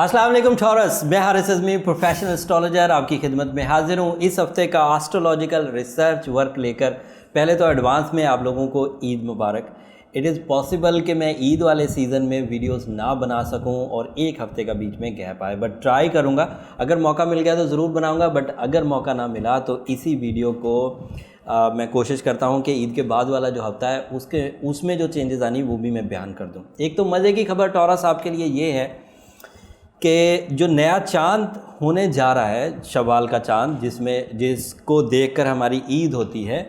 अस्सलाम वालेकुम टॉरस, मैं अज़मी प्रोफेशनल एस्ट्रोलॉजर आपकी खिदमत में हाजिर हूँ इस हफ्ते का एस्ट्रोलॉजिकल रिसर्च वर्क लेकर। पहले तो एडवांस में आप लोगों को ईद मुबारक। इट इज़ पॉसिबल कि मैं ईद वाले सीज़न में वीडियोस ना बना सकूं और एक हफ्ते का बीच में गैप आए, बट ट्राई करूंगा। अगर मौका मिल गया तो ज़रूर बनाऊंगा, बट अगर मौका ना मिला तो इसी वीडियो को मैं कोशिश करता हूं कि ईद के बाद वाला जो हफ्ता है उसमें जो चेंजेस आनी वो भी मैं बयान कर दूं। एक तो मज़े की खबर टॉरस आपके लिए ये है कि जो नया चांद होने जा रहा है, शवाल का चांद, जिसको देखकर हमारी ईद होती है,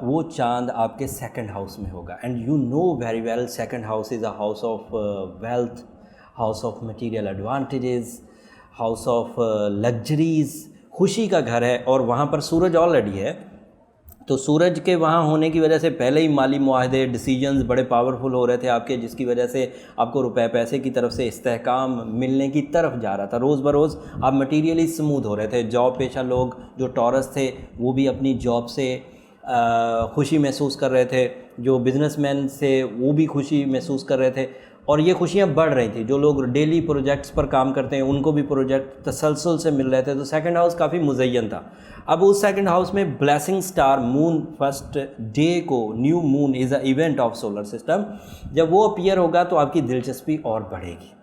वो चांद आपके सेकंड हाउस में होगा। And you know very well second house is a house of wealth, house of material advantages, house of luxuries, खुशी का घर है। और वहाँ पर सूरज ऑलरेडी है, तो सूरज के वहाँ होने की वजह से पहले ही माली मुआहदे, डिसीजंस बड़े पावरफुल हो रहे थे आपके, जिसकी वजह से आपको रुपए पैसे की तरफ से इस्तेहकाम मिलने की तरफ जा रहा था। रोज़ बरोज़ आप मटीरियली स्मूथ हो रहे थे। जॉब पेशा लोग जो टॉरस थे वो भी अपनी जॉब से खुशी महसूस कर रहे थे, जो बिजनेसमैन से वो भी खुशी महसूस कर रहे थे, और ये खुशियाँ बढ़ रही थी। जो लोग डेली प्रोजेक्ट्स पर काम करते हैं उनको भी प्रोजेक्ट तसलसल से मिल रहे थे। तो सेकंड हाउस काफ़ी मुज़य्यन था। अब उस सेकंड हाउस में blessing star moon first day को, new moon is a event of solar system, जब वो अपीयर होगा तो आपकी दिलचस्पी और बढ़ेगी।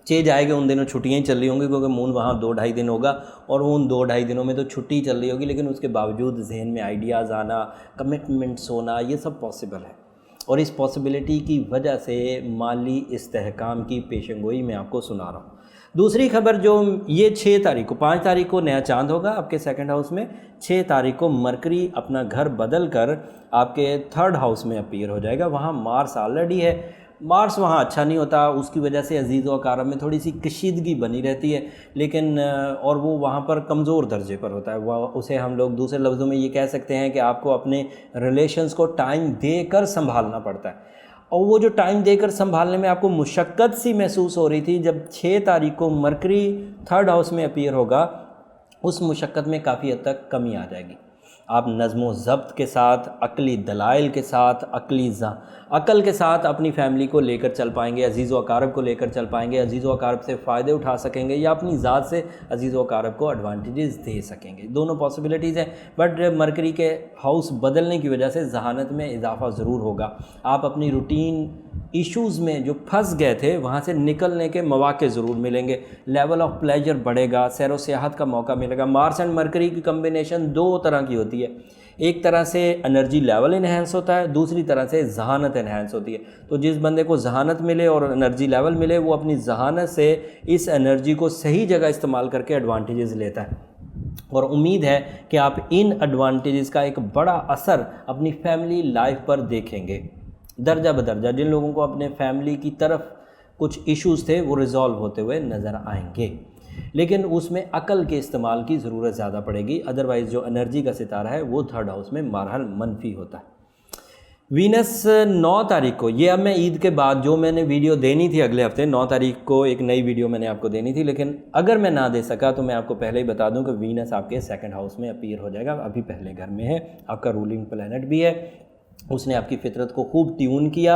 चेंज आएगा। उन दिनों छुट्टियां ही चल रही होंगी क्योंकि मून वहाँ 2-2.5 दिन होगा, और उन 2-2.5 दिनों में तो छुट्टी चल रही होगी, लेकिन उसके बावजूद जहन में आइडियाज़ आना, कमिटमेंट्स होना, ये सब पॉसिबल है। और इस पॉसिबिलिटी की वजह से माली इस्तेहकाम की पेशेंगोई मैं आपको सुना रहा हूँ। दूसरी खबर जो ये 6 तारीख को, 5 तारीख को नया चांद होगा आपके सेकंड हाउस में। 6 तारीख को मरकरी अपना घर बदल कर आपके थर्ड हाउस में अपीयर हो जाएगा। वहाँ मार्स ऑलरेडी है। मार्स वहाँ अच्छा नहीं होता, उसकी वजह से अजीज़ व अकारब में थोड़ी सी कशीदगी बनी रहती है, लेकिन और वो वहाँ पर कमज़ोर दर्जे पर होता है। वह उसे हम लोग दूसरे लफ्ज़ों में ये कह सकते हैं कि आपको अपने रिलेशंस को टाइम देकर संभालना पड़ता है। और वो जो टाइम देकर संभालने में आपको मुशक्क़त सी महसूस हो रही थी, जब 6 तारीख को मरकरी थर्ड हाउस में अपीयर होगा, उस मुशक्क़त में काफ़ी हद तक कमी आ जाएगी। आप नज़्म ज़ब्त के साथ, अक़ली दलाइल के साथ, अक़ल के साथ अपनी फैमिली को लेकर चल पाएंगे, अज़ीज़ व अकारब को लेकर चल पाएंगे, अज़ीज़ व अकारब से फ़ायदे उठा सकेंगे, या अपनी ज़ात से अज़ीज़ व अकारब को एडवांटेजेस दे सकेंगे। दोनों पॉसिबिलिटीज़ हैं, बट मरकरी के हाउस बदलने की वजह से जहानत में इजाफ़ा ज़रूर होगा। आप अपनी रूटीन इश्यूज़ में जो फंस गए थे वहाँ से निकलने के मौके ज़रूर मिलेंगे। लेवल ऑफ प्लेजर बढ़ेगा, सैर व सियाहत का मौका मिलेगा। मार्स एंड मरकरी की कम्बिनेशन 2 तरह की होती है। एक तरह से एनर्जी लेवल इन्हेंस होता है, दूसरी तरह से जहानत इन्हेंस होती है। तो जिस बंदे को जहानत मिले और एनर्जी लेवल मिले, वो अपनी जहानत से इस एनर्जी को सही जगह इस्तेमाल करके एडवांटेजेस लेता है। और उम्मीद है कि आप इन एडवांटेजेस का एक बड़ा असर अपनी फैमिली लाइफ पर देखेंगे। दर्जा बदर्जा जिन लोगों को अपने फैमिली की तरफ कुछ इश्यूज़ थे वो रिज़ॉल्व होते हुए नज़र आएंगे, लेकिन उसमें अकल के इस्तेमाल की ज़रूरत ज़्यादा पड़ेगी। अदरवाइज़ जो एनर्जी का सितारा है वो थर्ड हाउस में बहरहाल मनफी होता है। वीनस 9 तारीख को, ये अब मैं ईद के बाद जो मैंने वीडियो देनी थी अगले हफ्ते 9 तारीख को एक नई वीडियो मैंने आपको देनी थी, लेकिन अगर मैं ना दे सका तो मैं आपको पहले ही बता दूं कि वीनस आपके सेकंड हाउस में अपीयर हो जाएगा। अभी पहले घर में है, आपका रूलिंग प्लैनेट भी है। उसने आपकी फितरत को खूब ट्यून किया,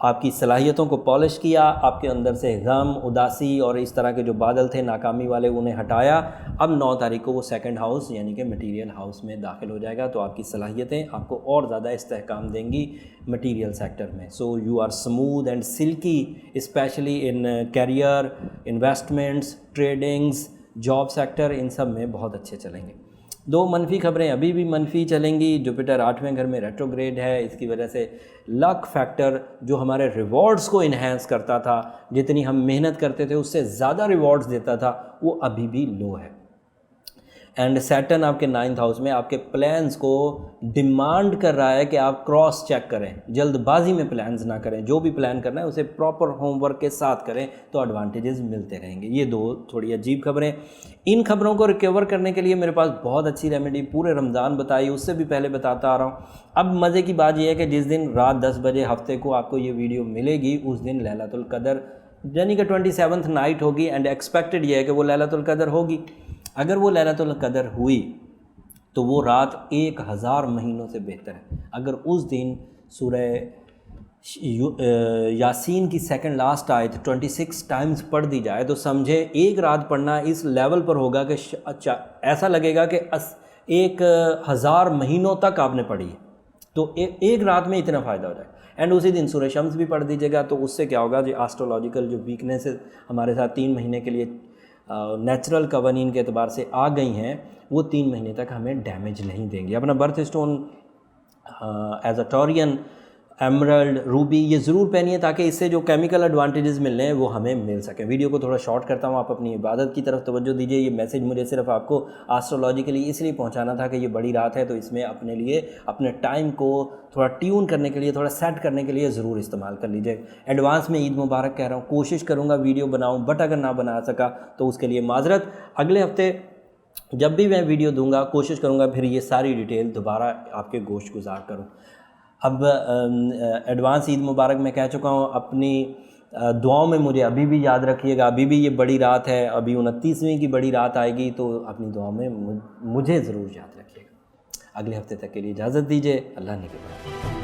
आपकी सलाहियतों को पॉलिश किया, आपके अंदर से गम, उदासी और इस तरह के जो बादल थे नाकामी वाले उन्हें हटाया। अब 9 तारीख को वो सेकंड हाउस यानी कि मटीरियल हाउस में दाखिल हो जाएगा, तो आपकी सलाहियतें आपको और ज़्यादा इस्तेहकाम देंगी मटीरियल सेक्टर में। So you are smooth and silky, specially in career, investments, tradings, job sector, इन सब में बहुत अच्छे चलेंगे। 2 मनफी खबरें अभी भी मनफी चलेंगी। जुपिटर 8वें घर में रेट्रोग्रेड है, इसकी वजह से लक फैक्टर जो हमारे रिवॉर्ड्स को इन्हेंस करता था, जितनी हम मेहनत करते थे उससे ज़्यादा रिवॉर्ड्स देता था, वो अभी भी लो है। एंड सैटर्न आपके 9th हाउस में आपके प्लान्स को डिमांड कर रहा है कि आप क्रॉस चेक करें, जल्दबाजी में प्लान्स ना करें। जो भी प्लान करना है उसे प्रॉपर होमवर्क के साथ करें, तो एडवांटेजेस मिलते रहेंगे। ये 2 थोड़ी अजीब खबरें। इन खबरों को रिकवर करने के लिए मेरे पास बहुत अच्छी रेमेडी पूरे रमज़ान बताई, उससे भी पहले बताता आ रहा हूँ। अब मज़े की बात यह है कि जिस दिन रात 10 बजे हफ्ते को आपको ये वीडियो मिलेगी, उस दिन लैलतुल कदर यानी कि 27th नाइट होगी, एंड एक्सपेक्टेड ये है कि वो लैलतुल कदर होगी। अगर वो लैलतुल कदर हुई तो वो रात 1000 महीनों से बेहतर है। अगर उस दिन सूरह यासीन की सेकंड लास्ट आयत 26 टाइम्स पढ़ दी जाए तो समझे एक रात पढ़ना इस लेवल पर होगा कि अच्छा ऐसा लगेगा कि 1000 महीनों तक आपने पढ़ी है। तो एक रात में इतना फ़ायदा हो जाए। एंड उसी दिन सूरह शम्स भी पढ़ दीजिएगा, तो उससे क्या होगा, जो एस्ट्रोलॉजिकल जो वीकनेसेस हमारे साथ 3 महीने के लिए नेचुरल कवानीन के अतबार से आ गई हैं, वो 3 महीने तक हमें डैमेज नहीं देंगे। अपना birth stone as a Taurean, emerald, ruby ये ज़रूर पहनिए ताकि इससे जो केमिकल एडवांटेजेस मिल रहे हैं वो हमें मिल सकें। वीडियो को थोड़ा शॉर्ट करता हूँ, आप अपनी इबादत की तरफ तवज्जो दीजिए। ये मैसेज मुझे सिर्फ आपको एस्ट्रोलॉजिकली इसलिए पहुँचाना था कि ये बड़ी रात है, तो इसमें अपने लिए अपने टाइम को थोड़ा ट्यून करने के लिए, थोड़ा सेट करने के लिए ज़रूर इस्तेमाल कर लीजिए। एडवांस में ईद मुबारक कह रहा हूँ, कोशिश करूँगा वीडियो बनाऊँ, बट अगर ना बना सका तो उसके लिए माजरत। अगले हफ्ते जब भी मैं वीडियो दूंगा कोशिश करूंगा फिर ये सारी डिटेल दोबारा आपके गोश्त गुजार करूं। अब एडवांस ईद मुबारक मैं कह चुका हूं, अपनी दुआओं में मुझे अभी भी याद रखिएगा। अभी भी ये बड़ी रात है, अभी 29वीं की बड़ी रात आएगी, तो अपनी दुआओं में मुझे ज़रूर याद रखिएगा। अगले हफ्ते तक के लिए इजाज़त दीजिए। अल्लाह ने के बाद।